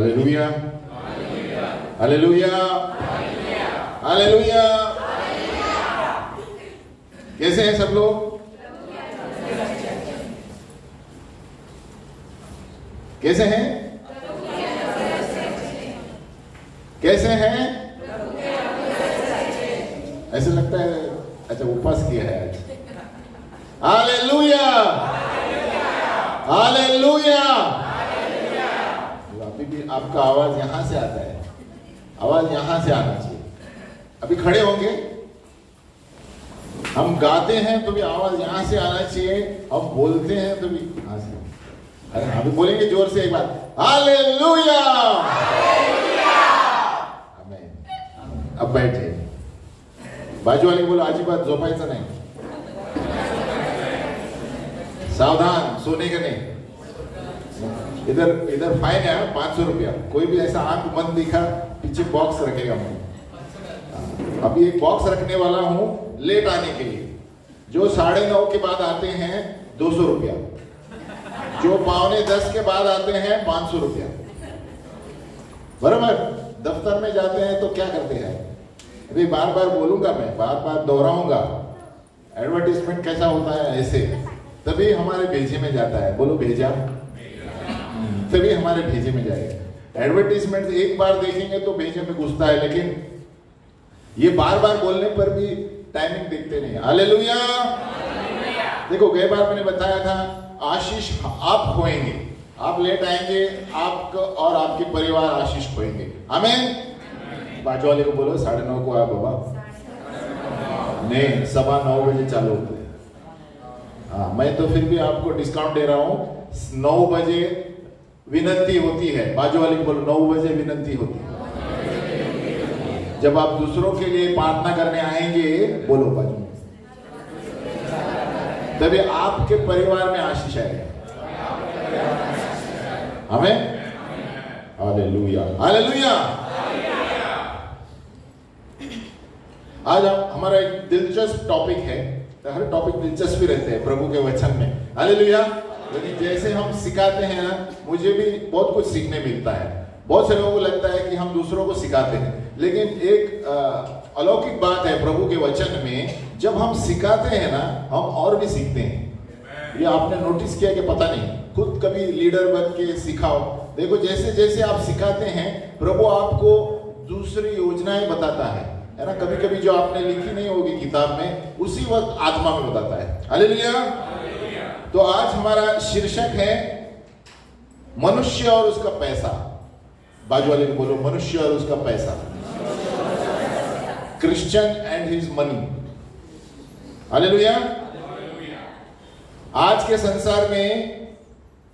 Hallelujah, hallelujah, hallelujah. कैसे हैं सब लोग? कैसे हैं? कैसे हैं? ऐसे लगता है अच्छा उपवास किया है आज। Hallelujah, hallelujah. अभी भी आपका आवाज यहां से आता है, आवाज यहां से आना चाहिए। अभी खड़े होंगे, हम गाते हैं तो भी आवाज यहां से आना चाहिए, हम बोलते हैं तो भी यहां से। अरे अभी बोलेंगे जोर से एक बार, हालेलुया। आमीन। अब बैठे, बाजू वाले बोलो अजिबात झोपायचं नाही, सावधान, सोने का नहीं। इधर फाइन है 500 रुपया। कोई भी ऐसा आंख बंद दिखा, पीछे बॉक्स रखेगा। मैं अभी एक बॉक्स रखने वाला हूं लेट आने के लिए। जो 9:30 के बाद आते हैं 200 रुपया, जो 9:45 के बाद आते हैं 500 रुपया। बराबर। दफ्तर में जाते हैं तो क्या करते हैं? अभी बार बार बोलूंगा, मैं बार बार दोहराऊंगा। एडवर्टीजमेंट कैसा होता है? ऐसे, तभी हमारे भेजे में जाता है। बोलो भेजा, तभी हमारे भेजे में जाएगा। एडवर्टीजमेंट एक बार देखेंगे तो भेजे में घुसता है, लेकिन ये बार बार बोलने पर भी टाइमिंग देखते नहीं। हालेलुया। देखो गए बार मैंने बताया था, आशीष आप खोएंगे, आप लेट आएंगे, आपका और आपके परिवार आशीष खोएंगे। आमीन। बाजू वाले को बोलो 9:30 को आया बाबा। नहीं, 9:15 बजे चालू होते हैं। हाँ, मैं तो फिर भी आपको डिस्काउंट दे रहा हूँ। 9 बजे विनती होती है। बाजू वाले को बोलो 9 बजे विनती होती है। जब आप दूसरों के लिए प्रार्थना करने आएंगे, बोलो बाजू में, तभी आपके परिवार में आशीष आएगा। हमें हालेलुया, हालेलुया। आज हमारा एक दिलचस्प टॉपिक है। हर टॉपिक दिलचस्प ही रहते हैं प्रभु के वचन में। हालेलुया। लेकिन जैसे हम सिखाते हैं ना, मुझे भी बहुत कुछ सीखने मिलता है। बहुत से लोगों को लगता है कि हम दूसरों को सिखाते हैं, लेकिन एक अलौकिक बात है प्रभु के वचन में। जब हम सिखाते हैं ना, हम और भी सीखते हैं। ये आपने नोटिस किया कि पता नहीं, खुद कभी लीडर बन के सिखाओ। देखो जैसे जैसे आप सिखाते हैं, प्रभु आपको दूसरी योजनाएं बताता है ना। कभी कभी जो आपने लिखी नहीं होगी किताब में, उसी वक्त आत्मा में बताता है। हालेलुया। तो आज हमारा शीर्षक है मनुष्य और उसका पैसा। बाजू वाले को बोलो मनुष्य और उसका पैसा। Christian and his money. Hallelujah. आज के संसार में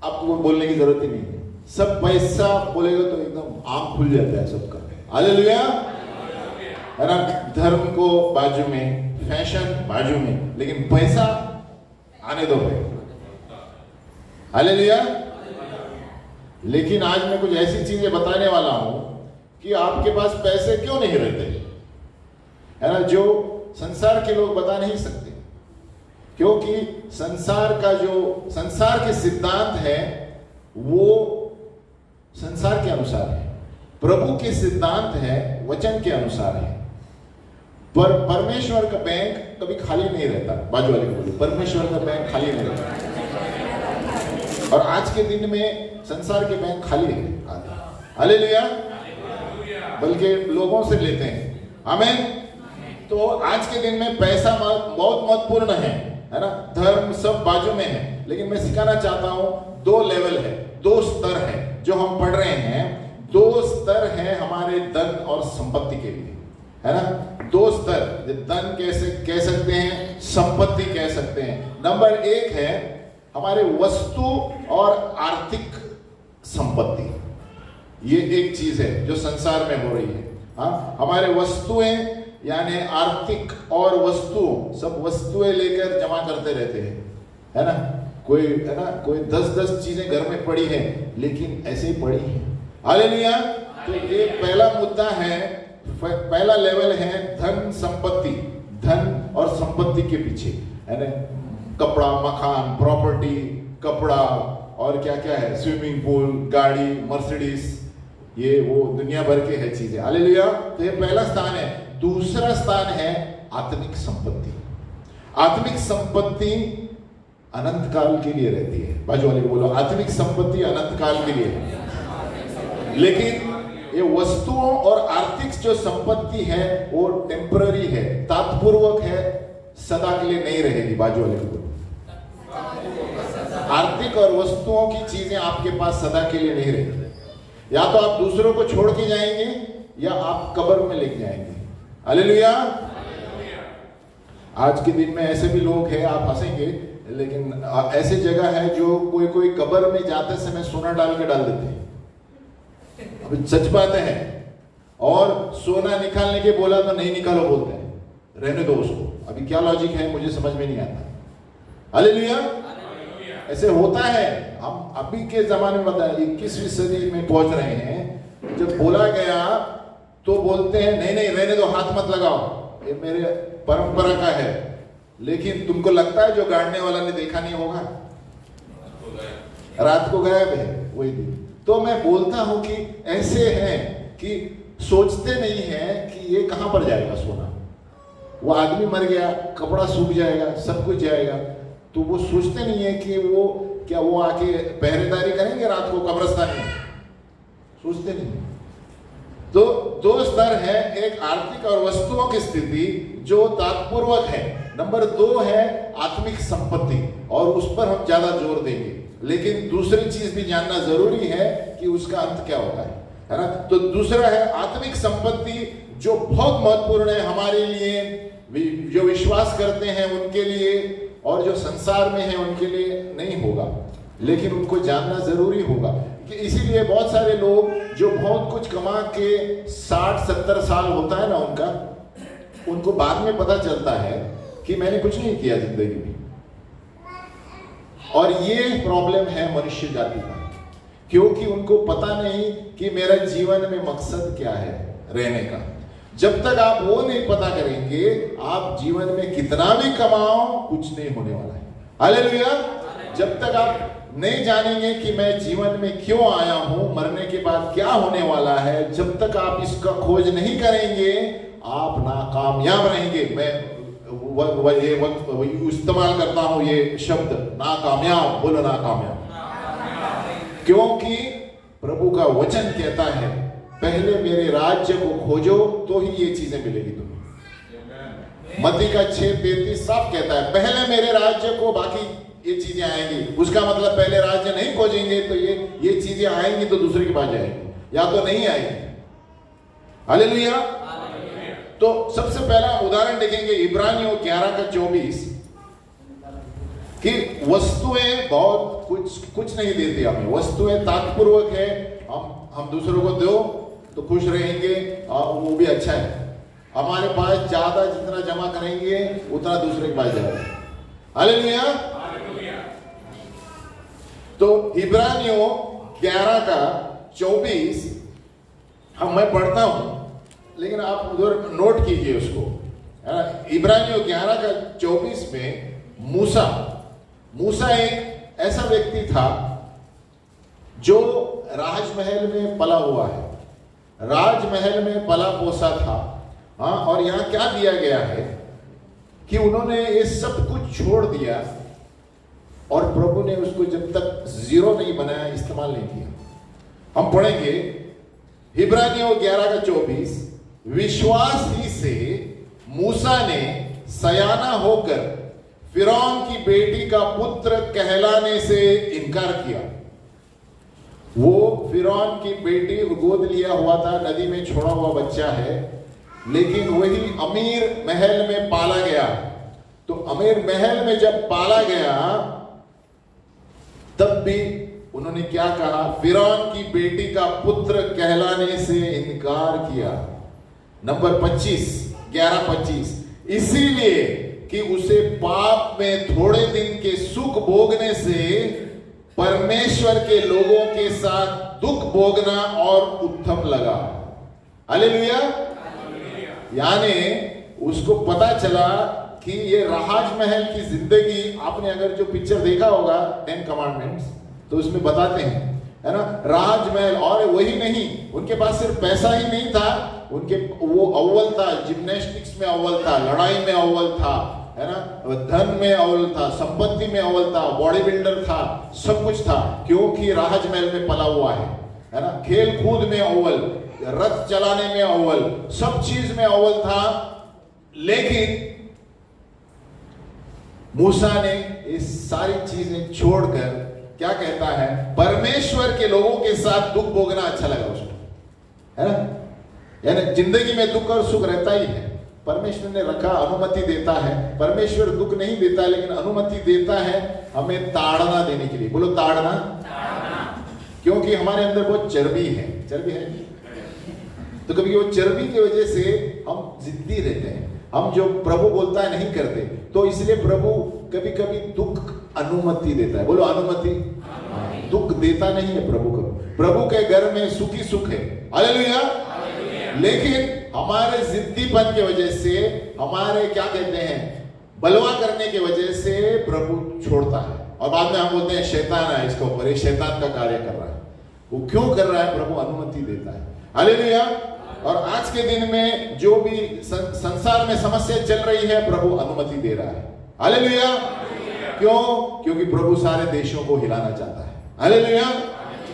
आपको बोलने की जरूरत ही नहीं है। सब पैसा बोलेगा तो एकदम आंख खुल जाता है सबका। हालेलुया, है ना। धर्म को बाजू में, फैशन बाजू में, लेकिन पैसा आने दो भाई। हालेलुया। लेकिन आज मैं कुछ ऐसी चीजें बताने वाला हूं कि आपके पास पैसे क्यों नहीं रहते, है ना, जो संसार के लोग बता नहीं सकते। क्योंकि संसार के सिद्धांत है वो संसार के अनुसार है, प्रभु के सिद्धांत है वचन के अनुसार है। पर परमेश्वर का बैंक कभी खाली नहीं रहता। बाजू वाले को बोलो परमेश्वर का बैंक खाली नहीं रहता। और आज के दिन में संसार के बैंक खाली है। हालेलुया। बल्कि लोगों से लेते हैं। आमीन। तो आज के दिन में पैसा बहुत महत्वपूर्ण है ना। धर्म सब बाजू में है, लेकिन मैं सिखाना चाहता हूं 2 लेवल है, 2 स्तर है जो हम पढ़ रहे हैं। 2 स्तर है हमारे धन और संपत्ति के लिए, है ना। 2 स्तर, धन कैसे कह सकते हैं, संपत्ति कह सकते हैं। नंबर 1 है हमारे वस्तु और आर्थिक संपत्ति। ये एक चीज है जो संसार में हो रही है। हाँ, हमारे वस्तुएं यानी आर्थिक और वस्तुओं, सब वस्तुएं लेकर जमा करते रहते हैं, है ना। कोई, है ना, कोई 10-10 चीजें घर में पड़ी है, लेकिन ऐसे ही पड़ी है। हालेलुया। तो ये पहला मुद्दा है, पहला लेवल है धन संपत्ति। धन और संपत्ति के पीछे, है ना, कपड़ा, मकान, प्रॉपर्टी, कपड़ा और क्या क्या है, स्विमिंग पूल, गाड़ी, मर्सिडीज, ये वो दुनिया भर के है चीजें। हालेलुया। तो ये पहला स्थान है। दूसरा स्थान है आत्मिक संपत्ति। आत्मिक संपत्ति अनंत काल के लिए रहती है। बाजू वाले को बोलो, आत्मिक संपत्ति अनंत काल के लिए है। लेकिन ये वस्तुओं और आर्थिक जो संपत्ति है वो टेम्पररी है, तात्पूर्वक है, सदा के लिए नहीं रहेगी। बाजू वाले को बोलो, आर्थिक और वस्तुओं की चीजें आपके पास सदा के लिए नहीं रहेगी। या तो आप दूसरों को छोड़ के जाएंगे या आप कब्र में लेके जाएंगे। हालेलुया। आज के दिन में ऐसे भी लोग हैं, आप हंसेंगे, लेकिन ऐसे जगह है जो कोई कोई कब्र में जाते समय सोना डाल के डाल देते हैं। अभी सच बात है। और सोना निकालने के बोला तो नहीं निकालो बोलते हैं, रहने दो उसको। अभी क्या लॉजिक है मुझे समझ में नहीं आता। हालेलुया। ऐसे होता है। हम अभी के जमाने में बताया 21वीं सदी में पहुंच रहे हैं। जब बोला गया तो बोलते हैं नहीं नहीं रहने दो, हाथ मत लगाओ, ये मेरे परंपरा का है। लेकिन तुमको लगता है जो गाड़ने वाला ने देखा नहीं होगा, रात को गायब है वही दिन। तो मैं बोलता हूं कि ऐसे हैं कि सोचते नहीं है कि ये कहां पर जाएगा सोना। वो आदमी मर गया, कपड़ा सूख जाएगा, सब कुछ जाएगा, तो वो सोचते नहीं है कि वो क्या वो आके पहरेदारी करेंगे रात को कब्रिस्तान में, सोचते नहीं। तो दो स्तर है, एक आर्थिक और वस्तुओं की स्थिति जो तात्पूर्वक है। नंबर 2 है आत्मिक संपत्ति, और उस पर हम ज्यादा जोर देंगे। लेकिन दूसरी चीज भी जानना जरूरी है कि उसका अंत क्या होता है ना। तो दूसरा है आत्मिक संपत्ति, जो बहुत महत्वपूर्ण है हमारे लिए, जो विश्वास करते हैं उनके लिए, और जो संसार में है उनके लिए नहीं होगा, लेकिन उनको जानना जरूरी होगा। कि इसीलिए बहुत सारे लोग जो बहुत कुछ कमा के 60-70 साल होता है ना उनका, उनको बाद में पता चलता है कि मैंने कुछ नहीं किया जिंदगी में। और ये प्रॉब्लम है मनुष्य जाति का, क्योंकि उनको पता नहीं कि मेरा जीवन में मकसद क्या है रहने का। जब तक आप वो नहीं पता करेंगे, आप जीवन में कितना भी कमाओ कुछ नहीं होने वाला है। हालेलुया। जब तक आप नहीं जानेंगे कि मैं जीवन में क्यों आया हूं, मरने के बाद क्या होने वाला है, जब तक आप इसका खोज नहीं करेंगे, आप नाकामयाब रहेंगे। मैं ये इस्तेमाल करता हूं ये शब्द नाकामयाब, बोलो नाकामयाब। क्योंकि प्रभु का वचन कहता है पहले मेरे राज्य को खोजो तो ही ये चीजें मिलेगी तुम्हें। मत्ती का 6:33 साफ कहता है पहले मेरे राज्य को, बाकी ये चीजें आएंगी। उसका मतलब पहले राज्य नहीं खोजेंगे तो ये चीजें आएंगी तो दूसरे के पास जाएंगी, या तो नहीं आएंगी। हालेलुया। तो सबसे पहला उदाहरण देखेंगे इब्रानियों 11:24 कि वस्तुएं बहुत कुछ नहीं देती हमें। वस्तुएं तात्पूर्वक है, हम दूसरों को दो तो खुश रहेंगे और वो भी अच्छा है। हमारे पास ज्यादा जितना जमा करेंगे उतना दूसरे के पास जाएगा। हालेलुया। तो इब्रानियों 11:24 मैं पढ़ता हूं, लेकिन आप उधर नोट कीजिए उसको। इब्रानियों 11:24 में मूसा एक ऐसा व्यक्ति था जो राजमहल में पला हुआ है, राजमहल में पला पोसा था। हाँ, और यहां क्या दिया गया है कि उन्होंने ये सब कुछ छोड़ दिया और प्रभु ने उसको जब तक जीरो नहीं बनाया इस्तेमाल नहीं किया। हम पढ़ेंगे इब्रानियों 11:24, विश्वास ही से मूसा ने सयाना होकर फिरौन की बेटी का पुत्र कहलाने से इनकार किया। वो फिरौन की बेटी गोद लिया हुआ था, नदी में छोड़ा हुआ बच्चा है, लेकिन वही अमीर महल में पाला गया। तो अमीर महल में जब पाला गया तब भी उन्होंने क्या कहा, फिरौन की बेटी का पुत्र कहलाने से इनकार किया। नंबर 25, 11:25, इसीलिए कि उसे पाप में थोड़े दिन के सुख भोगने से परमेश्वर के लोगों के साथ दुख भोगना और उत्तम लगा। हालेलुया। यानी उसको पता चला कि ये राजमहल की जिंदगी, आपने अगर जो पिक्चर देखा होगा 10 कमांडमेंट्स, तो उसमें बताते हैं है ना, राजमहल। और वही नहीं, उनके पास सिर्फ पैसा ही नहीं था, उनके वो अव्वल था, जिम्नास्टिक्स में अव्वल था, लड़ाई में अव्वल था, है ना, धन में अव्वल था, संपत्ति में अव्वल था, बॉडी बिल्डर था, सब कुछ था, क्योंकि राजमहल में पला हुआ है ना। खेल कूद में अव्वल, रथ चलाने में अव्वल, सब चीज में अव्वल था। लेकिन मूसा ने इस सारी चीजें छोड़कर क्या कहता है, परमेश्वर के लोगों के साथ दुख भोगना अच्छा लगा उसको, है ना। यानी जिंदगी में दुख और सुख रहता ही है, परमेश्वर ने रखा, अनुमति देता है। परमेश्वर दुख नहीं देता लेकिन अनुमति देता है हमें ताड़ना देने के लिए। बोलो ताड़ना। क्योंकि हमारे अंदर बहुत चर्बी है, चर्बी है, तो कभी वो चर्बी की वजह से हम जिद्दी रहते हैं, हम जो प्रभु बोलता है नहीं करते, तो इसलिए प्रभु कभी कभी दुख अनुमति देता है। बोलो अनुमति। दुख देता नहीं है प्रभु को, प्रभु के घर में सुख ही सुख है, हालेलुया। लेकिन हमारे जिद्दीपन की वजह से, हमारे क्या कहते हैं, बलवा करने की वजह से प्रभु छोड़ता है, और बाद में हम बोलते हैं शैतान है इसके ऊपर, ये शैतान का कार्य कर रहा है। वो क्यों कर रहा है? प्रभु अनुमति देता है, हालेलुया। और आज के दिन में जो भी संसार में समस्या चल रही है, प्रभु अनुमति दे रहा है, हालेलुया। क्यों? क्योंकि प्रभु सारे देशों को हिलाना चाहता है, हालेलुया।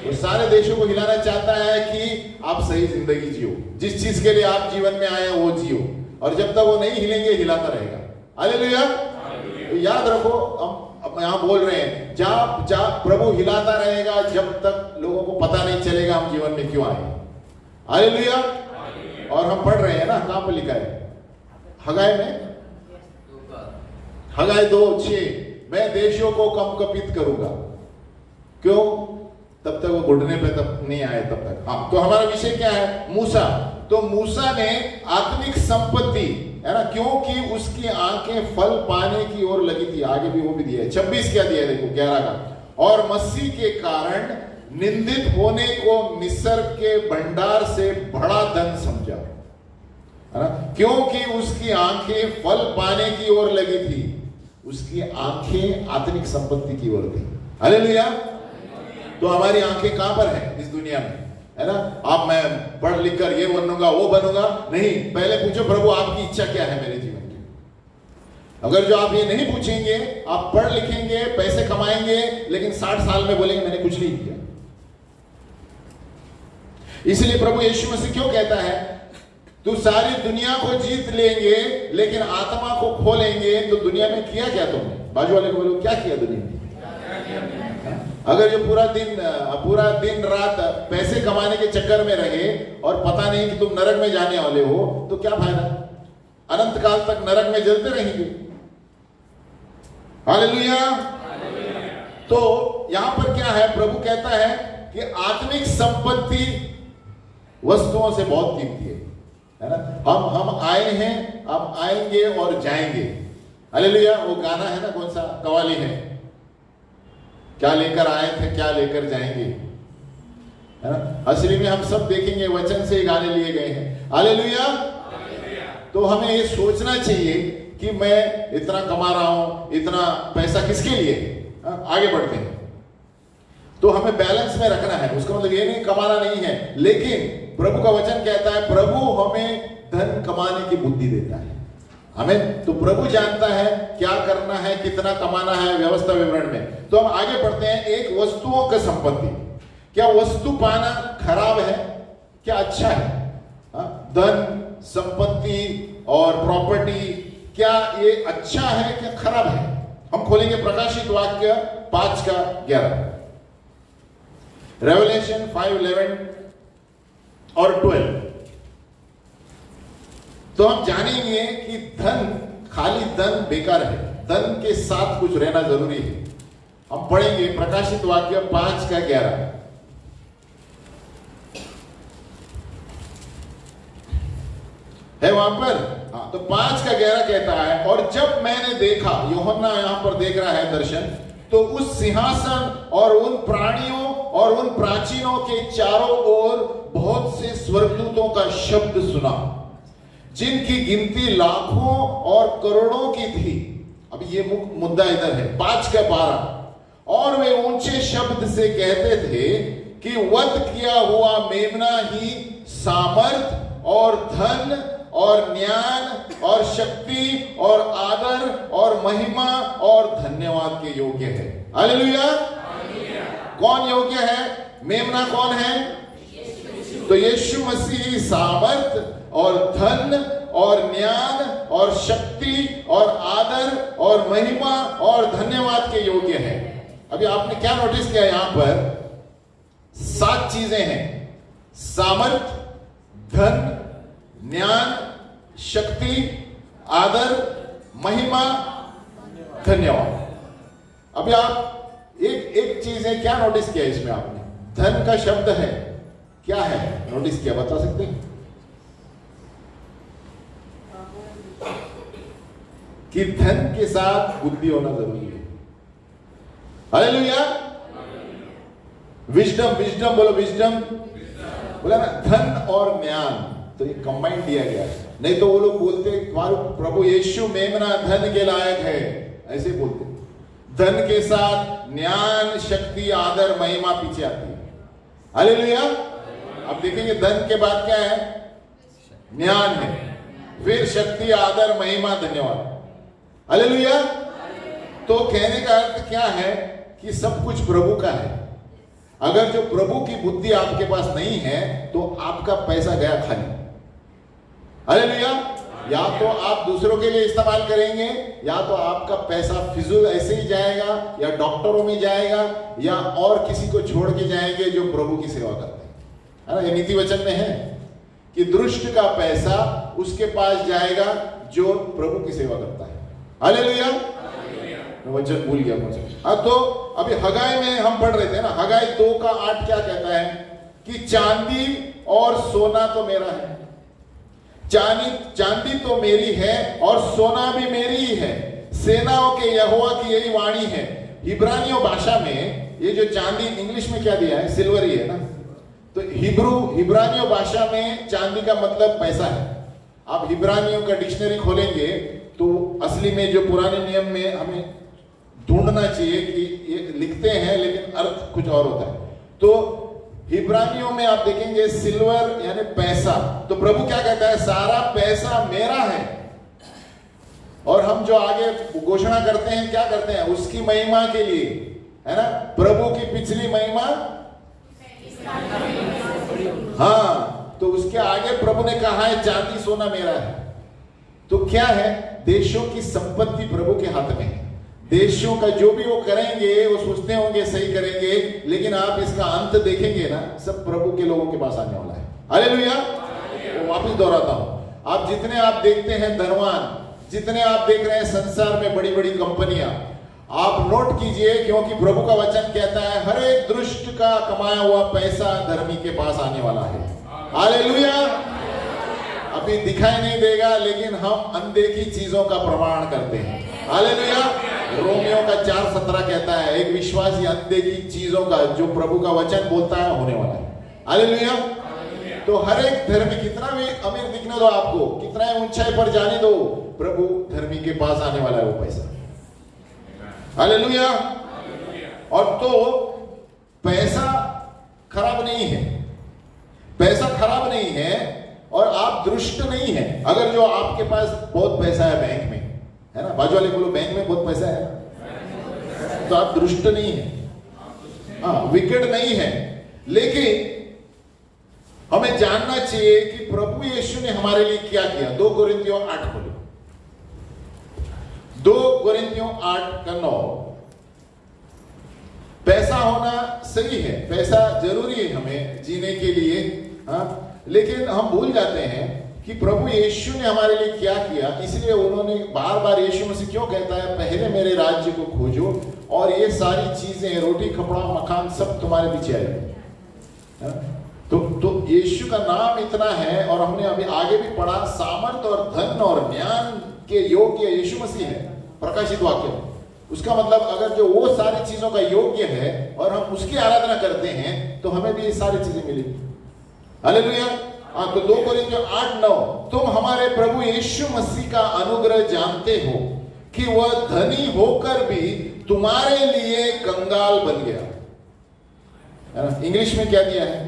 वो सारे देशों को हिलाना चाहता है कि आप सही जिंदगी जियो, जिस चीज के लिए आप जीवन में आए वो जियो, और जब तक वो नहीं हिलेंगे हिलाता रहेगा, हालेलुया। तो याद रखो, हम यहां बोल रहे हैं, जब प्रभु हिलाता रहेगा, जब तक लोगों को पता नहीं चलेगा हम जीवन में क्यों आए, हालेलुया। और हम पढ़ रहे हैं ना, कहां पर लिखा है, हगाई में, हगाई 2:6, मैं देशों को कंपकपित करूंगा। क्यों? तब तक वो घुटने पे तब नहीं आए तब तक। हाँ, तो हमारा विषय क्या है? मूसा। तो मूसा ने आत्मिक संपत्ति, है ना, क्योंकि उसकी आंखें फल पाने की ओर लगी थी। आगे भी वो भी दिया है, 26 क्या दिया है देखो, 11 का। और मसीह के कारण निंदित होने को मिस्र के भंडार से बड़ा धन समझा, है ना, क्योंकि उसकी आंखें फल पाने की ओर लगी थी। उसकी आंखें आत्मिक संपत्ति की ओर थी, हालेलुया। तो हमारी आंखें कहां पर है इस दुनिया में, है ना। आप मैं पढ़ लिख कर ये बनूंगा वो बनूंगा, नहीं, पहले पूछो प्रभु आपकी इच्छा क्या है मेरे जीवन की। अगर जो आप ये नहीं पूछेंगे, आप पढ़ लिखेंगे, पैसे कमाएंगे, लेकिन 60 साल में बोलेंगे मैंने कुछ नहीं किया। इसलिए प्रभु यीशु मसीह क्यों कहता है, तू सारी दुनिया को जीत लेंगे लेकिन आत्मा को खोलेंगे तो दुनिया में किया क्या तुमने? बाजू वाले को बोलो, क्या किया दुनिया में? अगर जो पूरा दिन रात पैसे कमाने के चक्कर में रहे और पता नहीं कि तुम नरक में जाने वाले हो, तो क्या फायदा? अनंत काल तक नरक में जलते रहेंगे, हालेलुया। तो यहां पर क्या है, प्रभु कहता है कि आत्मिक संपत्ति वस्तुओं से बहुत कीमती है ना। हम आए हैं, हम आएंगे और जाएंगे, हालेलुया। वो गाना है ना, कौन सा कवाली है, क्या लेकर आए थे क्या लेकर जाएंगे, है ना। असली में हम सब देखेंगे, वचन से ही गाने लिए गए हैं, हालेलुया। तो हमें ये सोचना चाहिए कि मैं इतना कमा रहा हूं, इतना पैसा किसके लिए, आगे बढ़ते हैं। तो हमें बैलेंस में रखना है, उसका मतलब ये नहीं कमाना नहीं है, लेकिन प्रभु का वचन कहता है प्रभु हमें धन कमाने की बुद्धि देता है हमें। तो प्रभु जानता है क्या करना है, कितना कमाना है, व्यवस्था विवरण में। तो हम आगे बढ़ते हैं। एक वस्तुओं का संपत्ति, क्या वस्तु पाना खराब है, क्या अच्छा है? धन, संपत्ति और प्रॉपर्टी, क्या ये अच्छा है क्या खराब है? हम खोलेंगे प्रकाशित वाक्य 5:11, रेवलेशन 5:11 और 12। तो हम जानेंगे कि धन, खाली धन बेकार है, धन के साथ कुछ रहना जरूरी है। हम पढ़ेंगे प्रकाशित वाक्य 5:11 है वहां पर। हाँ, तो 5:11 कहता है, और जब मैंने देखा, यूहन्ना यहां पर देख रहा है दर्शन, तो उस सिंहासन और उन प्राणियों और उन प्राचीनों के चारों ओर बहुत से स्वर्गदूतों का शब्द सुना, जिनकी गिनती लाखों और करोड़ों की थी। अब ये मुद्दा इधर है, 5:12, और वे ऊंचे शब्द से कहते थे कि वध किया हुआ मेमना ही सामर्थ और धन और ज्ञान और शक्ति और आदर और महिमा और धन्यवाद के योग्य है। हालेलुया। कौन योग्य है? मेमना कौन है? तो यीशु मसीह सामर्थ और धन और ज्ञान और शक्ति और आदर और महिमा और धन्यवाद के योग्य है। अभी आपने क्या नोटिस किया? यहां पर 7 चीजें हैं: सामर्थ, धन, ज्ञान, शक्ति, आदर, महिमा, धन्यवाद। अभी आप एक चीज है, क्या नोटिस किया इसमें आपने? धन का शब्द है, क्या है? नोटिस किया, बता सकते हैं कि धन के साथ बुद्धि होना जरूरी है। हालेलुया। विजडम, विजडम बोलो, विजडम बोला ना। धन और ज्ञान तो ये कंबाइंड दिया गया है। नहीं तो वो लोग बोलते तुम्हारे प्रभु यीशु मेमना धन के लायक है, ऐसे बोलते। धन के साथ ज्ञान, शक्ति, आदर, महिमा पीछे आती है। हालेलुया। अब देखेंगे धन के बाद क्या है? ज्ञान है, फिर शक्ति, आदर, महिमा, धन्यवाद। हालेलुया। तो कहने का अर्थ क्या है कि सब कुछ प्रभु का है। अगर जो प्रभु की बुद्धि आपके पास नहीं है तो आपका पैसा गया खाली। हालेलुया। या तो आप दूसरों के लिए इस्तेमाल करेंगे, या तो आपका पैसा फिजूल ऐसे ही जाएगा, या डॉक्टरों में जाएगा, या और किसी को छोड़ के जाएंगे जो प्रभु की सेवा करते हैं। है ना? ये नीति वचन में है कि दुष्ट का पैसा उसके पास जाएगा जो प्रभु की सेवा करता है। हालेलुया। मैं वचन भूल गया मुझे। तो अभी हगाई में हम पढ़ रहे थे ना, हगाई 2:8 क्या कहता है कि चांदी और सोना तो मेरा है। चांदी तो मेरी है और सोना भी मेरी ही है, सेनाओं के यहोवा की यही वाणी है। हिब्रानियों भाषा में ये जो चांदी, इंग्लिश में क्या दिया है? सिल्वर ही है ना। तो हिब्रानियों भाषा में चांदी का मतलब पैसा है। आप हिब्रानियों का डिक्शनरी खोलेंगे तो असली में जो पुराने नियम में हमें ढूंढना चाहिए कि ये लिखते हैं लेकिन अर्थ कुछ और होता है। तो हिब्रानियों में आप देखेंगे सिल्वर यानी पैसा। तो प्रभु क्या कहता है? सारा पैसा मेरा है। और हम जो आगे घोषणा करते हैं, क्या करते हैं? उसकी महिमा के लिए, है ना? प्रभु की पिछली महिमा, हाँ, तो उसके आगे प्रभु ने कहा है चांदी सोना मेरा है। तो क्या है? देशों की संपत्ति प्रभु के हाथ में है। देशों का जो भी वो करेंगे वो सोचते होंगे सही करेंगे, लेकिन आप इसका अंत देखेंगे ना, सब प्रभु के लोगों के पास आने वाला है। हालेलुया। तो वापस दोहराता हूं, आप जितने आप देखते हैं धनवान, जितने आप देख रहे हैं संसार में बड़ी बड़ी कंपनियां, आप नोट कीजिए, क्योंकि प्रभु का वचन कहता है हर एक दुष्ट का कमाया हुआ पैसा धर्मी के पास आने वाला है। हालेलुया। अभी दिखाई नहीं देगा, लेकिन हम अनदेखी चीजों का प्रमाण करते हैं। हालेलुया। रोमियो का 4:17 कहता है एक विश्वासी अनदेखी चीजों का जो प्रभु का वचन बोलता है होने वाला है। हालेलुया। तो हर एक धर्मी, कितना भी अमीर दिखने दो आपको, कितना ही ऊंचाई पर जाने दो, प्रभु धर्मी के पास आने वाला है वो पैसा। हालेलुया। और तो पैसा खराब नहीं है, पैसा खराब नहीं है और आप दुष्ट नहीं है। अगर जो आपके पास बहुत पैसा है बैंक में, है ना, बाजू वाले बोलो बैंक में बहुत पैसा है, तो आप दुष्ट नहीं है, हाँ, विकेट नहीं है। लेकिन हमें जानना चाहिए कि प्रभु यीशु ने हमारे लिए क्या किया। 2 कोरिन्थियों 8 खोलो, 2 कोरिन्थियों 8:9। पैसा होना सही है, पैसा जरूरी है हमें जीने के लिए, हाँ, लेकिन हम भूल जाते हैं कि प्रभु यीशु ने हमारे लिए क्या किया। इसलिए उन्होंने बार बार, यीशु मसीह क्यों कहता है पहले मेरे राज्य को खोजो और ये सारी चीजें, रोटी, कपड़ा, मकान, सब तुम्हारे पीछे आएगी। तो यीशु का नाम इतना है, और हमने अभी आगे भी पढ़ा, सामर्थ और धन और ज्ञान के योग्य यीशु मसीह है। प्रकाशित वाक्य, उसका मतलब अगर जो वो सारी चीजों का योग्य है और हम उसकी आराधना करते हैं तो हमें भी ये सारी चीजें मिलेगी। हालेलुया। तो 2 कोरिन्थियों 8:9, तुम हमारे प्रभु यीशु मसीह का अनुग्रह जानते हो कि वह धनी होकर भी तुम्हारे लिए कंगाल बन गया। है ना? इंग्लिश में क्या दिया है?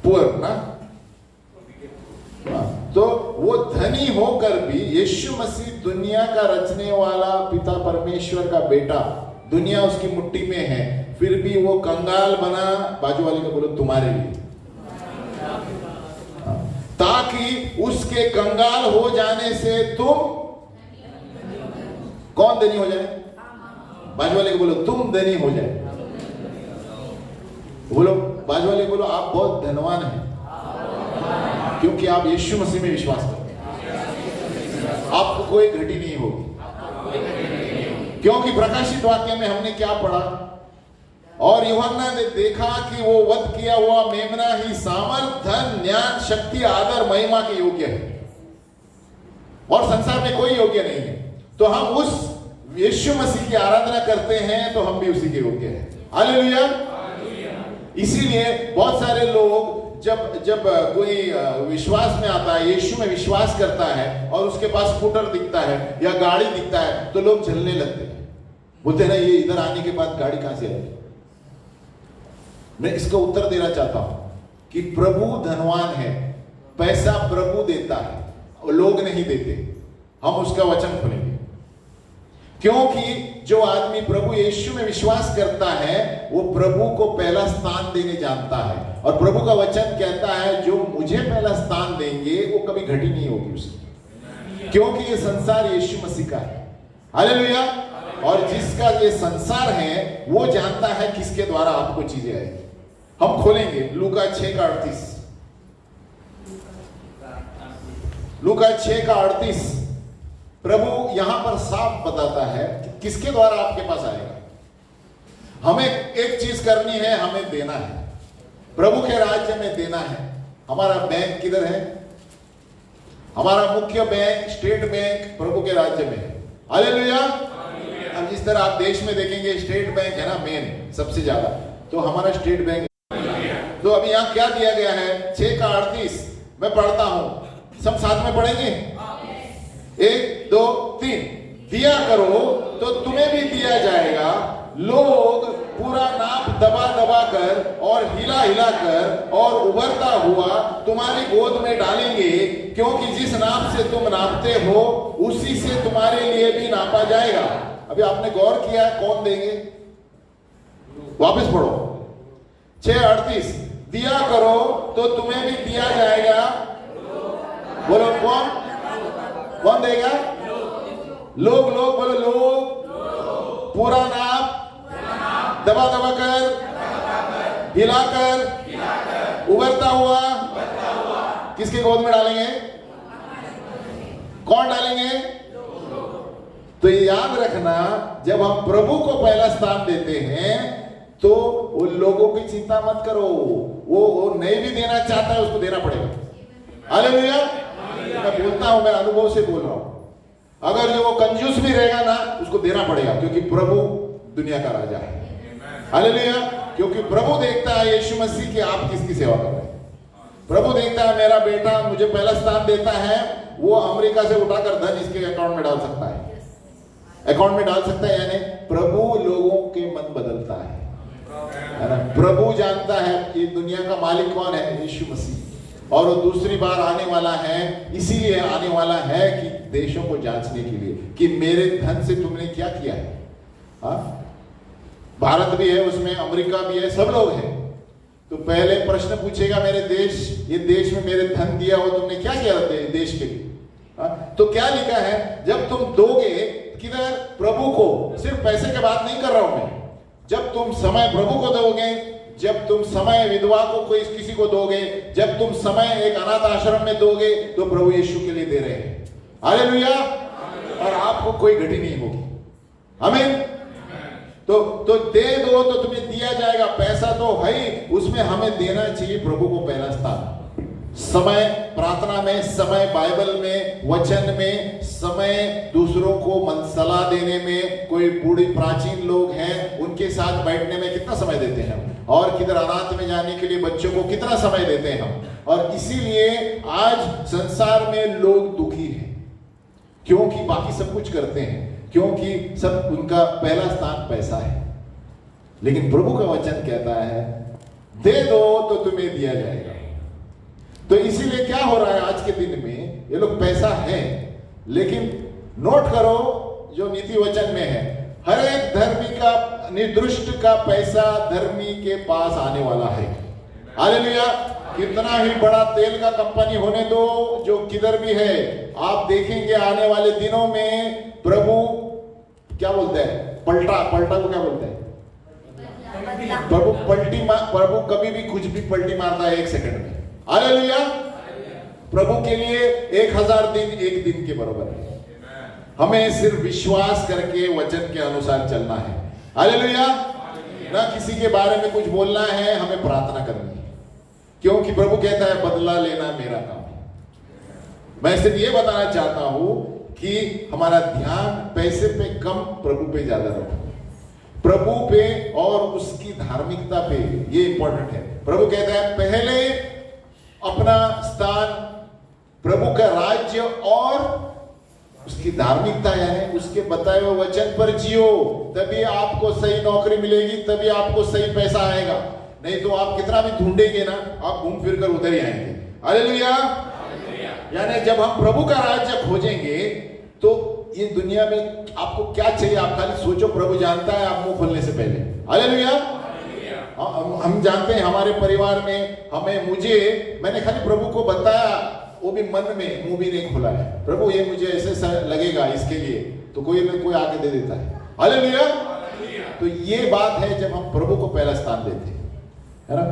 पुअर ना। तो वो धनी होकर भी यीशु मसीह दुनिया का रचने वाला पिता परमेश्वर का बेटा, दुनिया उसकी मुट्ठी में है, फिर भी वो कंगाल बना। बाजू वाले को बोलो तुम्हारे लिए, ताकि उसके कंगाल हो जाने से तुम कौन धनी हो जाए? बाजू वाले को बोलो तुम धनी हो जाए। बोलो बाजू वाले बोलो आप बहुत धनवान हैं क्योंकि आप यीशु मसीह में विश्वास करते हैं। आपको कोई घटी नहीं होगी, क्योंकि प्रकाशित वाक्य में हमने क्या पढ़ा? और यूहन्ना ने देखा कि वो वध किया हुआ मेमना ही सामर्थ, धन, ज्ञान, शक्ति, आदर, महिमा के योग्य है और संसार में कोई योग्य नहीं है। तो हम उस यीशु मसीह की आराधना करते हैं तो हम भी उसी के योग्य हैं। हालेलुया। इसीलिए बहुत सारे लोग जब कोई विश्वास में आता है, यीशु में विश्वास करता है और उसके पास स्कूटर दिखता है या गाड़ी दिखता है तो लोग जलने लगते हैं, बोलते हैं ना ये इधर आने के बाद गाड़ी कहां से आई? मैं इसका उत्तर देना चाहता हूं कि प्रभु धनवान है, पैसा प्रभु देता है, लोग नहीं देते। हम उसका वचन सुनेंगे, क्योंकि जो आदमी प्रभु यीशु में विश्वास करता है वो प्रभु को पहला स्थान देने जानता है। और प्रभु का वचन कहता है जो मुझे पहला स्थान देंगे वो कभी घटी नहीं होगी उसकी, क्योंकि ये संसार यीशु मसीह का है। हालेलुया। और जिसका ये संसार है वो जानता है किसके द्वारा आपको चीजें आएगी। हम खोलेंगे लूका 6:38। लूका 6:38 प्रभु यहां पर साफ बताता है कि किसके द्वारा आपके पास आएगा। हमें एक चीज करनी है, हमें देना है, प्रभु के राज्य में देना है। हमारा बैंक किधर है? हमारा मुख्य बैंक स्टेट बैंक प्रभु के राज्य में है। हालेलुया। अब जिस तरह आप देश में देखेंगे स्टेट बैंक है ना मेन सबसे ज्यादा, तो हमारा स्टेट बैंक। तो अभी यहां क्या दिया गया है? 6:38 मैं पढ़ता हूं, सब साथ में पढ़ेंगे। 1 2 3 दिया करो तो तुम्हें भी दिया जाएगा, लोग पूरा नाप दबा दबा कर और हिला हिला कर और उभरता हुआ तुम्हारी गोद में डालेंगे, क्योंकि जिस नाप से तुम नापते हो उसी से तुम्हारे लिए भी नापा जाएगा। अभी आपने गौर किया कौन देंगे? वापस पढ़ो 6:38 दिया करो तो तुम्हें भी दिया जाएगा। बोलो कौन देगा? लोग बोलो लोग। पूरा नाप दबा दबा कर हिलाकर उभरता हुआ किसके गोद में डालेंगे? कौन डालेंगे? तो ये याद रखना, जब हम प्रभु को पहला स्थान देते हैं तो उन लोगों की चिंता मत करो, वो नहीं भी देना चाहता है उसको देना पड़ेगा। हालेलुया। मैं बोलता हूं, मैं अनुभव से बोल रहा हूं, अगर जो वो कंजूस भी रहेगा ना उसको देना पड़ेगा, क्योंकि प्रभु दुनिया का राजा है। हालेलुया। क्योंकि प्रभु देखता है यीशु मसीह की आप किसकी सेवा कर रहे हैं। प्रभु देखता है मेरा बेटा मुझे पहला स्थान देता है, वो अमेरिका से उठाकर धन इसके अकाउंट में डाल सकता है, यानी प्रभु लोगों के मन बदलता है ना। प्रभु जानता है कि दुनिया का मालिक कौन है? यीशु मसीह। और वो दूसरी बार आने वाला है, इसीलिए आने वाला है कि देशों को जांचने के लिए कि मेरे धन से तुमने क्या किया है। भारत भी है उसमें, अमेरिका भी है, सब लोग हैं। तो पहले प्रश्न पूछेगा मेरे देश, ये देश में मेरे धन दिया हो तुमने क्या किया देश के लिए? तो क्या लिखा है? जब तुम दोगे किधर? प्रभु को। सिर्फ पैसे की बात नहीं कर रहा हूं मैं। जब तुम समय प्रभु को दोगे, जब तुम समय विधवा को कोई किसी को दोगे, जब तुम समय एक अनाथ आश्रम में दोगे, तो प्रभु यीशु के लिए दे रहे हैं। हालेलुया। और आपको कोई घटी नहीं होगी। आमीन। तो दे दो तो तुम्हें दिया जाएगा। पैसा तो है ही, उसमें हमें देना चाहिए प्रभु को पहला स्थान। समय प्रार्थना में, समय बाइबल में, वचन में, समय दूसरों को सलाह देने में। कोई बूढ़ी प्राचीन लोग हैं उनके साथ बैठने में कितना समय देते हैं हम, और किधर अनाथ में जाने के लिए बच्चों को कितना समय देते हैं हम। और इसीलिए आज संसार में लोग दुखी हैं, क्योंकि बाकी सब कुछ करते हैं, क्योंकि सब उनका पहला स्थान पैसा है। लेकिन प्रभु का वचन कहता है दे दो तो तुम्हें दिया जाएगा। तो इसीलिए क्या हो रहा है आज के दिन में, ये लोग पैसा है, लेकिन नोट करो जो नीति वचन में है, हर एक धर्मी का निर्दुष्ट का पैसा धर्मी के पास आने वाला है। हालेलुया। कितना ही बड़ा तेल का कंपनी होने दो, जो किधर भी है, आप देखेंगे आने वाले दिनों में प्रभु क्या बोलते हैं, पलटा को क्या बोलते हैं, प्रभु कभी भी कुछ भी पलटी मारता है 1 सेकंड में। हालेलुया। प्रभु के लिए 1000 दिन 1 दिन के बराबर है। हमें सिर्फ विश्वास करके वचन के अनुसार चलना है। हालेलुया। ना किसी के बारे में कुछ बोलना है, हमें प्रार्थना करनी है, क्योंकि प्रभु कहता है बदला लेना मेरा काम है। मैं सिर्फ ये बताना चाहता हूं कि हमारा ध्यान पैसे पे कम, प्रभु पे ज्यादा रखो, प्रभु पे और उसकी धार्मिकता पे, ये इंपॉर्टेंट है। प्रभु कहता है पहले अपना स्थान, प्रभु का राज्य और उसकी धार्मिकता, यानी उसके बताए हुए वचन पर जियो, तभी आपको सही नौकरी मिलेगी, तभी आपको सही पैसा आएगा। नहीं तो आप कितना भी ढूंढेंगे ना, आप घूम फिर कर उधर ही आएंगे। हालेलुया। यानी जब हम प्रभु का राज्य खोजेंगे तो ये दुनिया में आपको क्या चाहिए, आप खाली सोचो, प्रभु जानता है आप मुंह खोलने से पहले। हालेलुया। हम जानते हैं हमारे परिवार में मैंने खाली प्रभु को बताया, वो भी मन में, मुंह भी नहीं खोला है, प्रभु ये मुझे ऐसे लगेगा इसके लिए, तो कोई आके दे देता है। हालेलुया। तो ये बात है जब हम प्रभु को पहला स्थान देते हैं, है ना।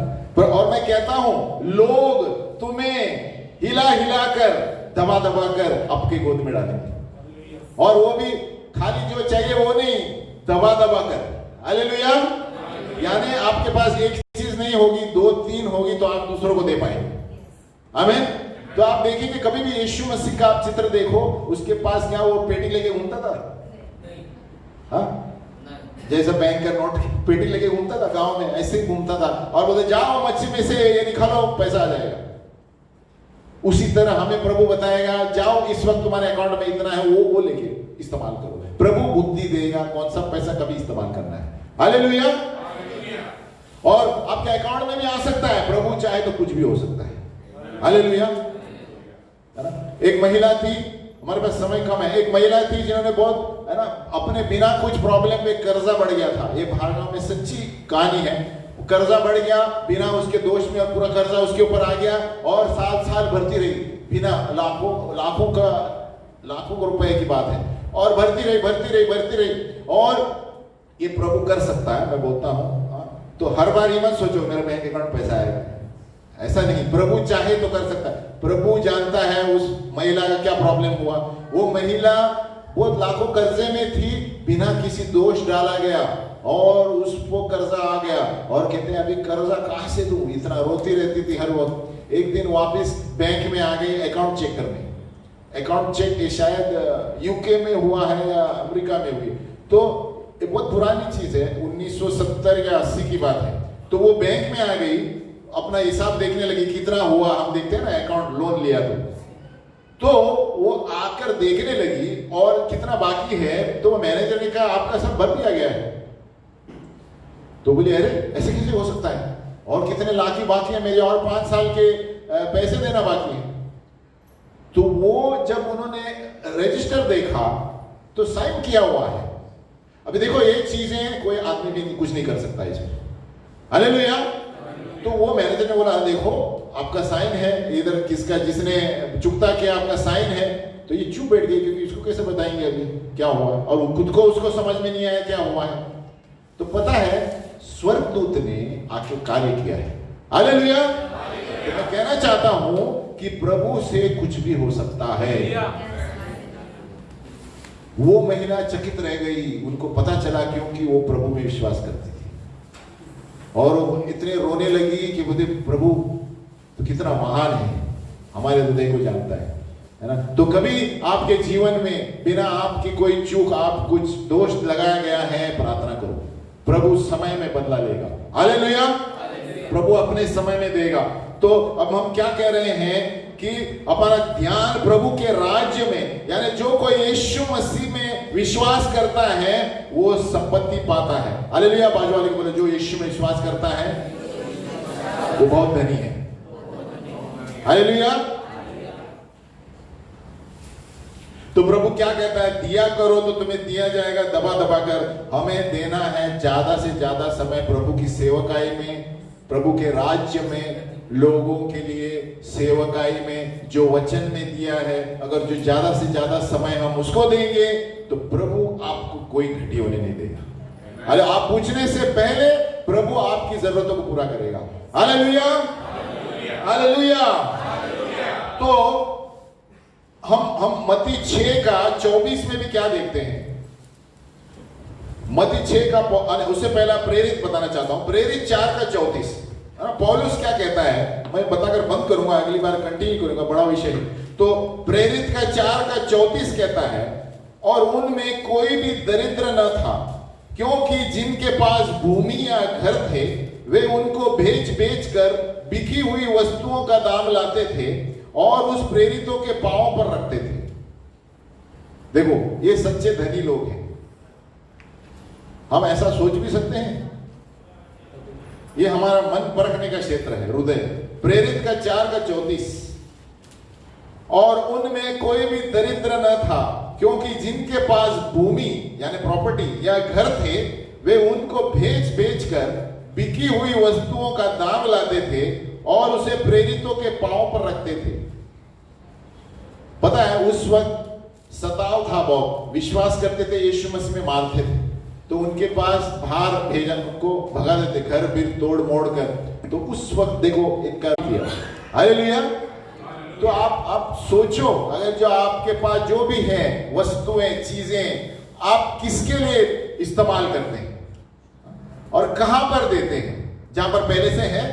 और मैं कहता हूं लोग तुम्हें हिला कर दबा कर आपके गोद में डालेंगे, और वो भी खाली जो चाहिए वो नहीं, दबा कर। हालेलुया। यानी आपके पास एक चीज नहीं होगी, 2-3 होगी, तो आप दूसरों को दे पाएंगे। आमीन। तो आप देखेंगे कभी भी यीशु मसीह का आप चित्र देखो, उसके पास क्या वो पेटी लेके घूमता था? हाँ, जैसे बैंक का नोट पेटी लेके घूमता था गांव में, ऐसे ही घूमता था और बोलते जाओ मच्छी में से ये निकालो, पैसा आ जाएगा। उसी तरह हमें प्रभु बताएगा जाओ इस वक्त तुम्हारे अकाउंट में इतना है, वो लेके इस्तेमाल करो। प्रभु बुद्धि देगा कौन सा पैसा कभी इस्तेमाल करना है। हालेलुया। और आपके अकाउंट में भी आ सकता है, प्रभु चाहे तो कुछ भी हो सकता है। हालेलुया। एक महिला थी, हमारे पास समय कम है, एक महिला थी जिन्होंने बहुत, है ना, अपने बिना कुछ प्रॉब्लम में कर्जा बढ़ गया था। ये भागना में सच्ची कहानी है। कर्जा बढ़ गया बिना उसके दोष में, और पूरा कर्जा उसके ऊपर आ गया, और साल भरती रही बिना, लाखों रुपए की बात है, और भरती रही। और ये प्रभु कर सकता है, मैं बोलता हूं। तो हर बार ये मत सोचो मेरे बैंक अकाउंट पैसा आएगा, ऐसा नहीं। प्रभु चाहे तो कर सकता है। प्रभु जानता है उस महिला का क्या प्रॉब्लम हुआ। वो महिला बहुत लाखों कर्जे में थी, बिना किसी दोष डाला गया, और उसको कर्जा आ गया, और कहते हैं अभी कर्जा कहां से दूं, इतना रोती रहती थी हर वक्त। एक दिन वापस बैंक में आ गई अकाउंट चेक करने। अकाउंट चेक शायद यूके में हुआ है या अमेरिका में हुई, तो एक बहुत पुरानी चीज है, 1970 या 80 की बात है। तो वो बैंक में आ गई, अपना हिसाब देखने लगी कितना हुआ, हम देखते हैं ना अकाउंट लोन लिया तो वो आकर देखने लगी और कितना बाकी है। तो वो मैनेजर ने कहा आपका सब भर दिया गया है। तो बोली अरे ऐसे कैसे हो सकता है, और कितने लाख ही बाकी है मेरे, और 5 साल के पैसे देना बाकी है। तो वो जब उन्होंने रजिस्टर देखा तो साइन किया हुआ है। अभी देखो ये चीजें कोई आदमी भी कुछ नहीं कर सकता इसमें। हालेलुया। तो वो मैनेजर ने बोला देखो आपका साइन है, इधर किसका, जिसने चुकता किया आपका साइन है। तो ये चुप बैठ गई, क्योंकि इसको कैसे बताएंगे अभी क्या हुआ है, और खुद को उसको समझ में नहीं आया क्या हुआ है। तो पता है स्वर्गदूत ने आके कार्य किया है। हालेलुया। तो मैं कहना चाहता हूं कि प्रभु से कुछ भी हो सकता है। वो महिला चकित रह गई, उनको पता चला, क्योंकि वो प्रभु में विश्वास करती थी, और वो इतने रोने लगी कि बोले प्रभु तो कितना महान है, हमारे हृदय को जानता है ना। तो कभी आपके जीवन में बिना आपकी कोई चूक, आप कुछ दोष लगाया गया है, प्रार्थना करो, प्रभु समय में बदला लेगा। हालेलुया। प्रभु अपने समय में देगा। तो अब हम क्या कह रहे हैं कि अपना ध्यान प्रभु के राज्य में, यानी जो कोई यीशु मसीह में विश्वास करता है वो संपत्ति पाता है। हालेलुया। बाजू वाले को बोले जो यीशु में विश्वास करता है वो बहुत धनी है। हालेलुया। तो प्रभु क्या कहता है, दिया करो तो तुम्हें दिया जाएगा दबा दबा कर। हमें देना है ज्यादा से ज्यादा समय प्रभु की सेवकाई में, प्रभु के राज्य में, लोगों के लिए सेवकाई में जो वचन में दिया है। अगर जो ज्यादा से ज्यादा समय हम उसको देंगे तो प्रभु आपको कोई घटी होने नहीं देगा। अरे आप पूछने से पहले प्रभु आपकी जरूरतों को पूरा करेगा। Hallelujah, hallelujah. तो हम मत्ती 6:24 में भी क्या देखते हैं? मत्ती 6 का, उससे पहला प्रेरित बताना चाहता हूं। प्रेरित 4:34 पौलुस क्या कहता है, मैं बताकर बंद करूंगा, अगली बार कंटिन्यू करूंगा, बड़ा विषय। तो प्रेरित का 4:34 कहता है, और उनमें कोई भी दरिद्र न था, क्योंकि जिनके पास भूमि या घर थे वे उनको बेच कर बिकी हुई वस्तुओं का दाम लाते थे और उस प्रेरितों के पांवों पर रखते थे। देखो ये सच्चे धनी लोग हैं। हम ऐसा सोच भी सकते हैं? ये हमारा मन परखने का क्षेत्र है, हृदय। प्रेरित का 4:34, और उनमें कोई भी दरिद्र न था, क्योंकि जिनके पास भूमि यानी प्रॉपर्टी या घर थे वे उनको बेच कर बिकी हुई वस्तुओं का दाम लाते थे और उसे प्रेरितों के पांवों पर रखते थे। पता है उस वक्त सताव था, बहुत विश्वास करते थे, यीशु मसीह में मानते थे, तो उनके पास बाहर भेजा, उनको भगा देते, घर भी तोड़ मोड़ कर। तो उस वक्त देखो एक कर दिया। हालेलुया। तो आप सोचो, अगर जो आपके पास जो भी है वस्तुएं, चीजें, आप किसके लिए इस्तेमाल करते हैं और कहां पर देते हैं? जहां पर पहले से है,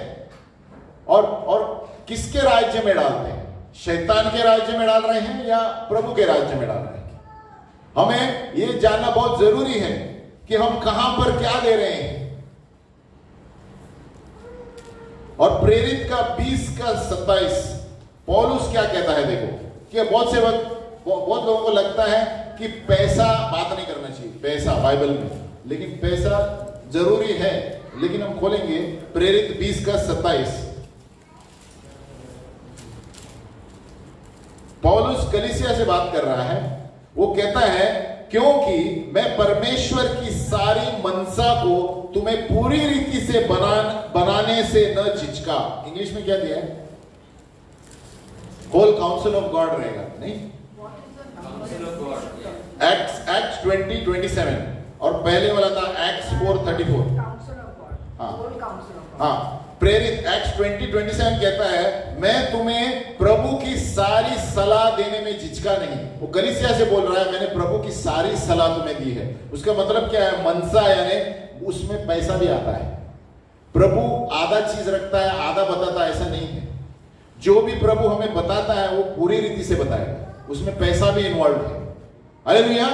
और किसके राज्य में डालते हैं? शैतान के राज्य में डाल रहे हैं या प्रभु के राज्य में डाल रहे हैं? हमें यह जानना बहुत जरूरी है कि हम कहां पर क्या दे रहे हैं। और प्रेरित का 20:27 पौलुस क्या कहता है? देखो कि बहुत से वक्त बहुत लोगों को लगता है कि पैसा बात नहीं करना चाहिए, पैसा बाइबल में, लेकिन पैसा जरूरी है। लेकिन हम खोलेंगे प्रेरित 20:27। पौलुस कलीसिया से बात कर रहा है। वो कहता है, क्योंकि मैं परमेश्वर की सारी मनसा को तुम्हें पूरी रीति से बनाने से न झिझका। इंग्लिश में क्या दिया है? होल काउंसिल ऑफ गॉड रहेगा, नहीं? एक्ट्स 20:27 और पहले वाला था एक्ट्स 4:34। हाँ, प्रेरित एक्ट्स 20:27 कहता है, मैं तुम्हें प्रभु की सारी सलाह देने में झिझका नहीं। वो कलीसिया से बोल रहा है, मैंने प्रभु की सारी सलाह तुम्हें दी है। उसका मतलब क्या है? मनसा यानी उसमें पैसा भी आता है। प्रभु आधा चीज रखता है, आधा बताता है, ऐसा नहीं है। जो भी प्रभु हमें बताता है वो पूरी रीति से बताएगा, उसमें पैसा भी इन्वॉल्व है। हालेलुया।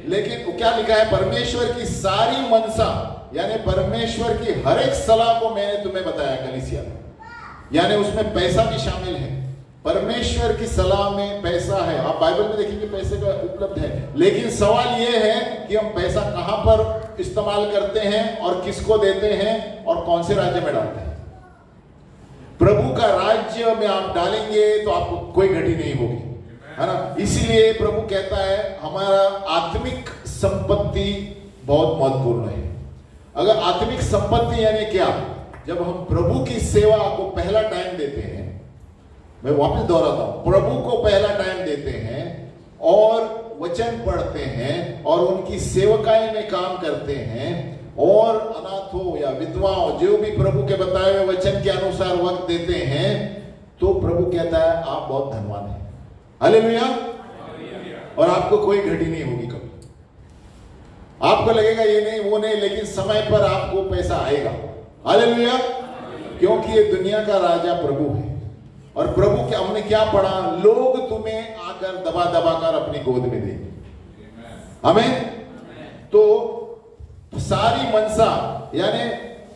लेकिन वो क्या लिखा है? परमेश्वर की सारी मनसा यानी परमेश्वर की हर एक सलाह को मैंने तुम्हें बताया कलीसिया, यानी उसमें पैसा भी शामिल है। परमेश्वर की सलाह में पैसा है। आप बाइबल में देखेंगे पैसे का उपलब्ध है। लेकिन सवाल यह है कि हम पैसा कहां पर इस्तेमाल करते हैं और किसको देते हैं और कौन से राज्य में डालते हैं। प्रभु का राज्य में आप डालेंगे तो आपको कोई घटी नहीं होगी, है ना? इसीलिए प्रभु कहता है हमारा आत्मिक संपत्ति बहुत महत्वपूर्ण है। अगर आत्मिक संपत्ति यानी क्या? जब हम प्रभु की सेवा को पहला टाइम देते हैं, मैं वापस दोहराता हूं, प्रभु को पहला टाइम देते हैं और वचन पढ़ते हैं और उनकी सेवकाई में काम करते हैं और अनाथों या विधवाओं जो भी प्रभु के बताए हुए वचन के अनुसार वक्त देते हैं, तो प्रभु कहता है आप बहुत धनवान हैं। हालेलुया। और आपको कोई घटी नहीं होगी कभी। आपको लगेगा ये नहीं वो नहीं, लेकिन समय पर आपको पैसा आएगा। हालेलुया। क्योंकि ये दुनिया का राजा प्रभु है। और प्रभु के हमने क्या पढ़ा? लोग तुम्हें आकर दबा दबा कर अपनी गोद में देंगे। आमीन। तो सारी मनसा यानी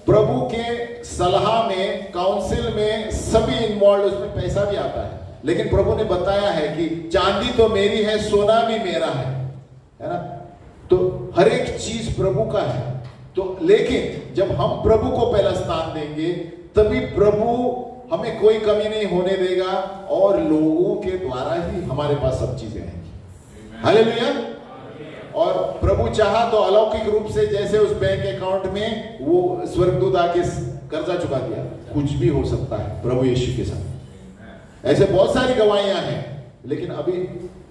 प्रभु के सलाह में, काउंसिल में सभी इन्वॉल्व, उसमें पैसा भी आता है। लेकिन प्रभु ने बताया है कि चांदी तो मेरी है, सोना भी मेरा है ना? हर एक चीज प्रभु का है। तो लेकिन जब हम प्रभु को पहला स्थान देंगे तभी प्रभु हमें कोई कमी नहीं होने देगा और लोगों के द्वारा ही हमारे पास सब चीजें आएंगी। हालेलुया। और प्रभु चाहा तो अलौकिक रूप से जैसे उस बैंक अकाउंट में वो स्वर्गदूत आके कर्जा चुका दिया, कुछ भी हो सकता है प्रभु यीशु के साथ। ऐसे बहुत सारी गवाहियां हैं, लेकिन अभी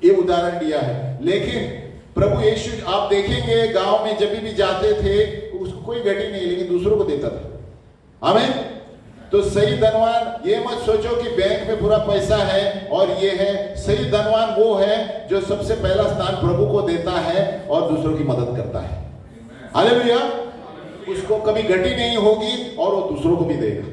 ये उदाहरण दिया है। लेकिन प्रभु यीशु आप देखेंगे गांव में जब भी जाते थे उसको कोई घटी नहीं, लेकिन दूसरों को देता था। आमीन। तो सही धनवान ये मत सोचो कि बैंक में पूरा पैसा है और ये है। सही धनवान वो है जो सबसे पहला स्थान प्रभु को देता है और दूसरों की मदद करता है। हालेलुया। उसको कभी घटी नहीं होगी और वो दूसरों को भी देगा।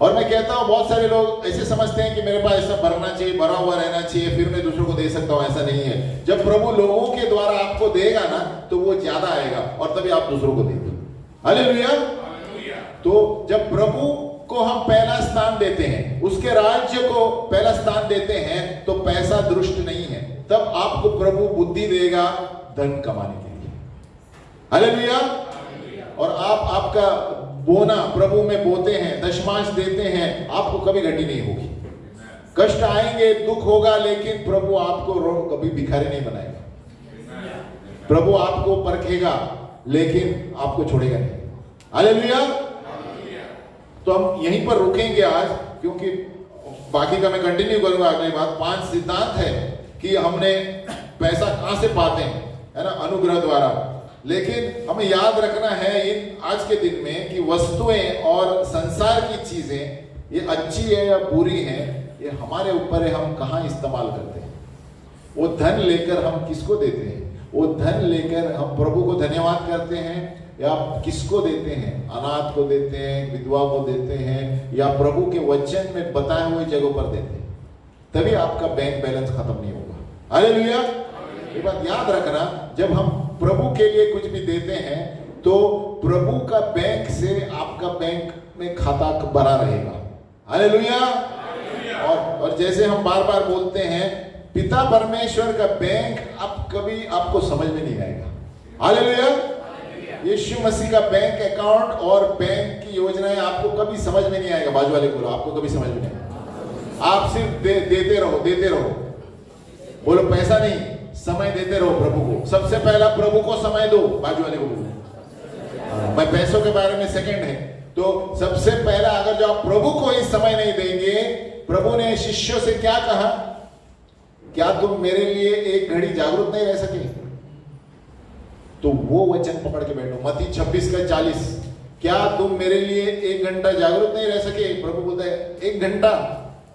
और मैं कहता हूं बहुत सारे लोग ऐसे समझते हैं कि मेरे पास ऐसा भरना चाहिए, भरा हुआ रहना चाहिए, फिर मैं दूसरों को दे सकता हूं। ऐसा नहीं है। जब प्रभु लोगों के द्वारा आपको देगा ना तो वो ज्यादा आएगा और तभी आप दूसरों को देंगे। हालेलुया। तो जब प्रभु को हम पहला स्थान देते हैं, उसके राज्य को पहला स्थान देते हैं, तो पैसा दुष्ट नहीं है। तब आपको प्रभु बुद्धि देगा धन कमाने के लिए। हालेलुया। और आप आपका बोना प्रभु में बोते हैं, दशमांश देते हैं, आपको कभी घटी नहीं होगी। कष्ट आएंगे, दुख होगा, लेकिन प्रभु आपको कभी भिखारी नहीं बनाएगा। प्रभु आपको परखेगा लेकिन आपको छोड़ेगा नहीं। हालेलुया। तो हम यहीं पर रुकेंगे आज, क्योंकि बाकी का मैं कंटिन्यू करूंगा अगली बात। 5 सिद्धांत है कि हमने पैसा कहां से पाते हैं, है ना, अनुग्रह द्वारा। लेकिन हमें याद रखना है इन आज के दिन में कि वस्तुएं और संसार की चीजें ये अच्छी है या बुरी है, ये हमारे ऊपर है, हम कहां इस्तेमाल करते हैं। वो धन लेकर हम किसको देते हैं? वो धन लेकर हम प्रभु को धन्यवाद करते हैं या किसको देते हैं? अनाथ को देते हैं, विधवा को देते हैं, या प्रभु के वचन में बताए हुए जगहों पर देते हैं। तभी आपका बैंक बैलेंस खत्म नहीं होगा। हालेलुया। ये बात याद रखना, जब हम प्रभु के लिए कुछ भी देते हैं तो प्रभु का बैंक से आपका बैंक में खाता भरा रहेगा। हालेलुया। और जैसे हम बार बार बोलते हैं, पिता परमेश्वर का बैंक अब कभी आपको समझ में नहीं आएगा। हालेलुया। यीशु मसीह का बैंक अकाउंट और बैंक की योजनाएं आपको कभी समझ में नहीं आएगा। बाजू वाले बोलो, आपको कभी समझ में नहीं आएगा। आप सिर्फ देते रहो, देते रहो। बोलो पैसा नहीं, समय देते रहो प्रभु को। सबसे पहला प्रभु को समय दो। बाजू वाले को बोलो, मैं पैसों के बारे में सेकंड है। तो सबसे पहला अगर जो आप प्रभु को ही समय नहीं देंगे, प्रभु ने शिष्यों से क्या कहा? क्या तुम मेरे लिए एक घड़ी जागरूक नहीं रह सके? तो वो वचन पकड़ के बैठो, मत्ती 26:40। क्या तुम मेरे लिए 1 घंटा जागरूक नहीं रह सके? प्रभु बोलता है 1 घंटा,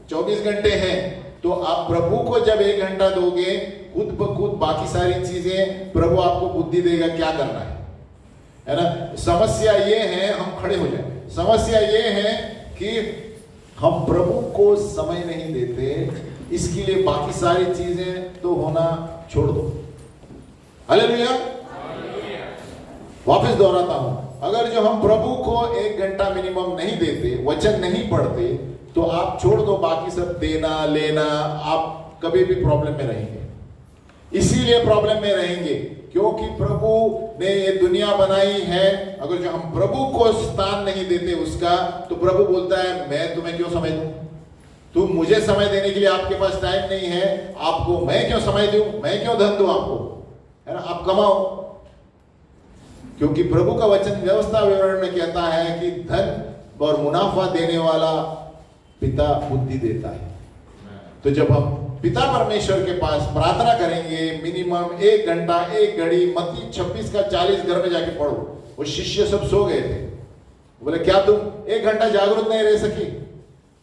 24 घंटे हैं। तो आप प्रभु को जब 1 घंटा दोगे, खुद ब खुद बाकी सारी चीजें प्रभु आपको बुद्धि देगा क्या करना है ना। समस्या ये है, हम खड़े हो जाए, समस्या ये है कि हम प्रभु को समय नहीं देते, इसके लिए बाकी सारी चीजें तो होना छोड़ दो। हालेलुया। वापस दोहराता हूं, अगर जो हम प्रभु को 1 घंटा मिनिमम नहीं देते, वचन नहीं पढ़ते, तो आप छोड़ दो बाकी सब देना लेना, आप कभी भी प्रॉब्लम में रहेंगे। इसीलिए प्रॉब्लम में रहेंगे क्योंकि प्रभु ने ये दुनिया बनाई है। अगर जो हम प्रभु को स्थान नहीं देते उसका, तो प्रभु बोलता है मैं तुम्हें क्यों समय दूं? तुम मुझे समय देने के लिए आपके पास टाइम नहीं है, आपको मैं क्यों समय दूं? मैं क्यों धन दूं आपको, है ना? आप कमाओ। क्योंकि प्रभु का वचन व्यवस्था विवरण में कहता है कि धन और मुनाफा देने वाला पिता बुद्धि देता है। तो जब हम पिता परमेश्वर के पास प्रार्थना करेंगे, मिनिमम 1 घंटा 1 घड़ी, मत्ती 26:40 घर में जाके पढ़ो। वो शिष्य सब सो गए थे, बोले क्या तुम 1 घंटा जागरूक नहीं रह सके?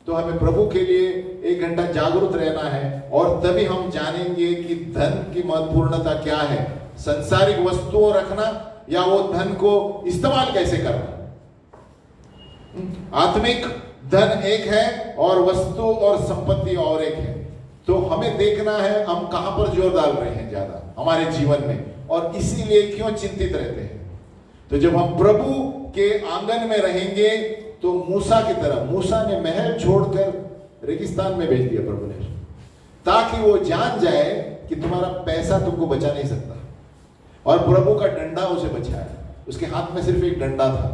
तो हमें प्रभु के लिए 1 घंटा जागरूक रहना है, और तभी हम जानेंगे कि धन की महत्वपूर्णता क्या है, संसारिक वस्तुओं रखना या वो धन को इस्तेमाल कैसे करना। आत्मिक धन एक है और वस्तु और संपत्ति और एक है। तो हमें देखना है हम कहां पर जोर डाल रहे हैं ज्यादा हमारे जीवन में, और इसीलिए क्यों चिंतित रहते हैं। तो जब हम प्रभु के आंगन में रहेंगे तो मूसा की तरह, मूसा ने महल छोड़कर रेगिस्तान में भेज दिया प्रभु ने, ताकि वो जान जाए कि तुम्हारा पैसा तुमको बचा नहीं सकता। और प्रभु का डंडा उसे बचाया। उसके हाथ में सिर्फ एक डंडा था,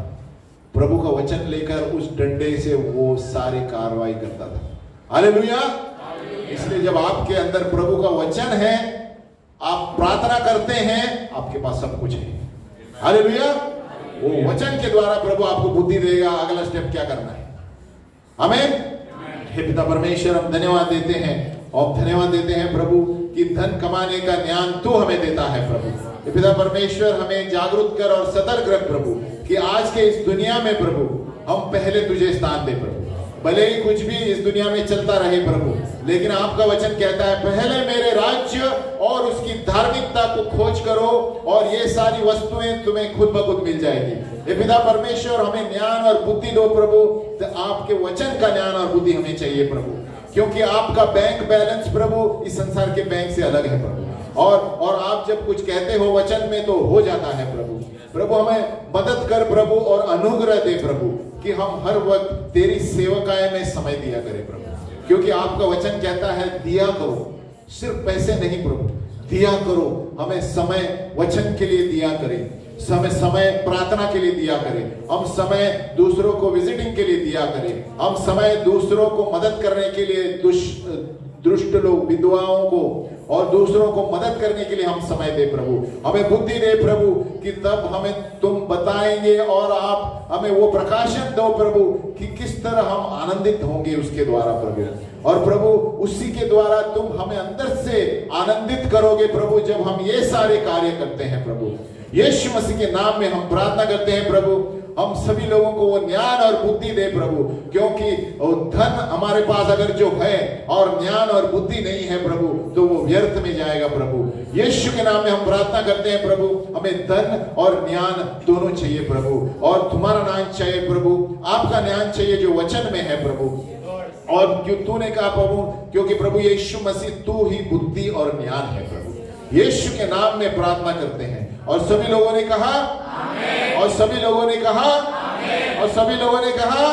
प्रभु का वचन लेकर उस डंडे से वो सारी कार्रवाई करता था। हालेलुया। इसलिए जब आपके अंदर प्रभु का वचन है, आप प्रार्थना करते हैं, आपके पास सब कुछ है। हालेलुया। वो वचन के द्वारा प्रभु आपको बुद्धि देगा अगला स्टेप क्या करना है। आमीन। हे पिता परमेश्वर, हम धन्यवाद देते हैं और धन्यवाद देते हैं प्रभु कि धन कमाने का ज्ञान तू हमें देता है प्रभु। हे पिता परमेश्वर, हमें जागरूक कर और सतर्क रख प्रभु कि आज के इस दुनिया में प्रभु हम पहले तुझे स्थान दे प्रभु। भले ही कुछ भी इस दुनिया में चलता रहे प्रभु, लेकिन आपका वचन कहता है पहले मेरे राज्य और उसकी धार्मिकता को खोज करो और ये सारी वस्तुएं तुम्हें खुद ब खुद मिल जाएगी। हे पिता परमेश्वर, हमें ज्ञान और बुद्धि दो प्रभु। आपके वचन का ज्ञान और बुद्धि हमें चाहिए प्रभु, क्योंकि आपका बैंक बैलेंस प्रभु इस संसार के बैंक से अलग है प्रभु। और आप जब कुछ कहते हो वचन में तो हो जाता है प्रभु। प्रभु हमें मदद कर प्रभु और अनुग्रह दे प्रभु कि हम हर वक्त तेरी सेवकाई में समय दिया करें प्रभु, क्योंकि आपका वचन कहता है दिया करो, सिर्फ पैसे नहीं प्रभु, दिया करो। हमें समय वचन के लिए दिया करें, समय प्रार्थना के लिए दिया करें, हम समय दूसरों को विजिटिंग के लिए दिया करें, हम समय दूसरों को मदद करने के लिए दुष्ट लोग विधवाओं को और दूसरों को मदद करने के लिए हम समय दे प्रभु। हमें बुद्धि दे प्रभु कि तब हमें तुम बताएंगे और आप हमें वो प्रकाशन दो प्रभु कि किस तरह हम आनंदित होंगे उसके द्वारा प्रभु। और प्रभु उसी के द्वारा तुम हमें अंदर से आनंदित करोगे प्रभु जब हम ये सारे कार्य करते हैं प्रभु। यीशु मसीह के नाम में हम प्रार्थना करते हैं प्रभु। हम सभी लोगों को वो ज्ञान और बुद्धि दे प्रभु, क्योंकि धन हमारे पास अगर जो है और ज्ञान और बुद्धि नहीं है प्रभु तो वो व्यर्थ में जाएगा प्रभु। यीशु के नाम में हम प्रार्थना करते हैं प्रभु, हमें धन और ज्ञान दोनों चाहिए प्रभु, और तुम्हारा ज्ञान चाहिए प्रभु, आपका ज्ञान चाहिए जो वचन में है प्रभु। और क्यों तूने कहा प्रभु, क्योंकि प्रभु यीशु मसीह तू ही बुद्धि और ज्ञान है प्रभु। यीशु के नाम में प्रार्थना करते हैं और सभी लोगों ने कहा आमीन। और सभी लोगों ने कहा आमीन। और सभी लोगों ने कहा